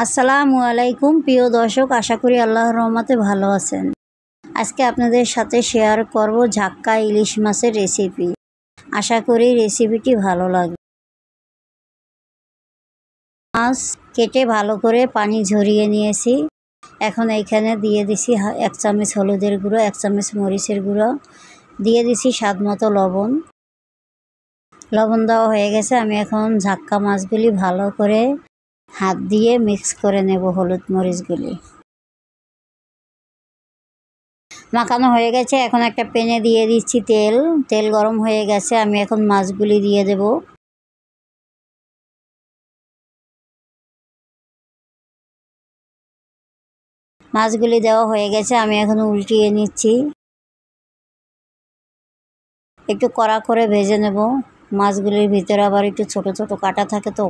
আসসালামু আলাইকুম প্রিয় দর্শক, আশা করি আল্লাহর রহমতে ভালো আছেন। আজকে আপনাদের সাথে শেয়ার করব ঝাক্কা ইলিশ মাছের রেসিপি। আশা করি রেসিপিটি ভালো লাগবে। মাছ কেটে ভালো করে পানি ঝরিয়ে নিয়েছি। এখন এইখানে দিয়ে দিছি 1 চামচ হলুদের গুঁড়ো, 1 চামচ মরিচের গুঁড়ো, দিয়ে দিছি স্বাদ মতো লবণ। লবণ দেওয়া হয়ে গেছে। আমি এখন ঝাক্কা মাছগুলি ভালো করে হাত দিয়ে মিক্স করে নেব। হলুদ মরিচগুলি মাখানো হয়ে গেছে। এখন একটা প্যানে দিয়ে দিচ্ছি তেল। তেল গরম হয়ে গেছে। আমি এখন মাছগুলি দিয়ে দেব। মাছগুলি দেওয়া হয়ে গেছে। আমি এখন উল্টিয়ে নিচ্ছি। একটু কড়া করে ভেজে নেব। মাছগুলির ভিতরে আবার একটু ছোট ছোট কাটা থাকে, তো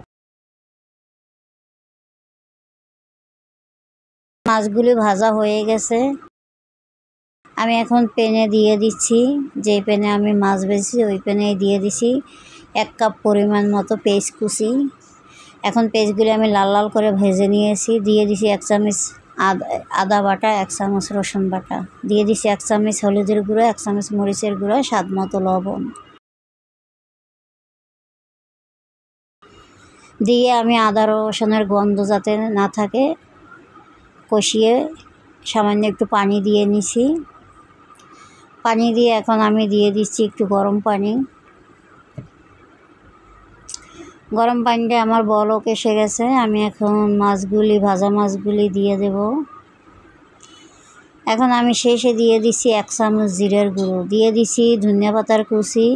মাছগুলি ভাজা হয়ে গেছে। আমি এখন প্যানে দিয়ে দিচ্ছি, যে প্যানে আমি মাছ ভেজেছি ওই প্যানে দিয়ে দিছি 1 কাপ পরিমাণ মতো পেঁয়াজ কুচি। এখন পেঁয়াজগুলি আমি লাল লাল করে ভেজে নিয়েছি। দিয়ে দিছি 1 চামচ আদা বাটা, 1 চামচ রসুন বাটা, দিয়ে দিছি 1 চামচ হলুদের গুঁড়ো, 1 চামচ মরিচের গুঁড়ো, স্বাদ মতো লবণ দিয়ে আমি আদা রসুনের গন্ধ যাতে না থাকে কষিয়ে সামান্য একটু পানি দিয়ে নিছি। পানি দিয়ে এখন আমি দিয়ে দিচ্ছি একটু গরম পানি। গরম পানিটা আমার বলক এসে গেছে। আমি এখন ভাজা মাছগুলি দিয়ে দেব। এখন আমি শেষে দিয়ে দিচ্ছি 1 চামচ জিরের গুঁড়ো, দিয়ে দিচ্ছি ধনিয়া পাতার কুচি।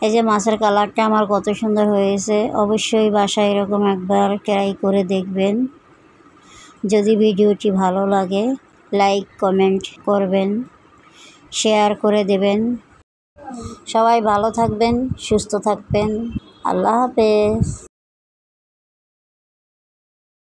এই যে মাছের কালারটা আমার কত সুন্দর হয়েছে। অবশ্যই বাসায় এরকম একবার ট্রাই করে দেখবেন। যদি ভিডিওটি ভালো লাগে লাইক কমেন্ট করবেন, শেয়ার করে দেবেন। সবাই ভালো থাকবেন, সুস্থ থাকবেন। আল্লাহ হাফেজ।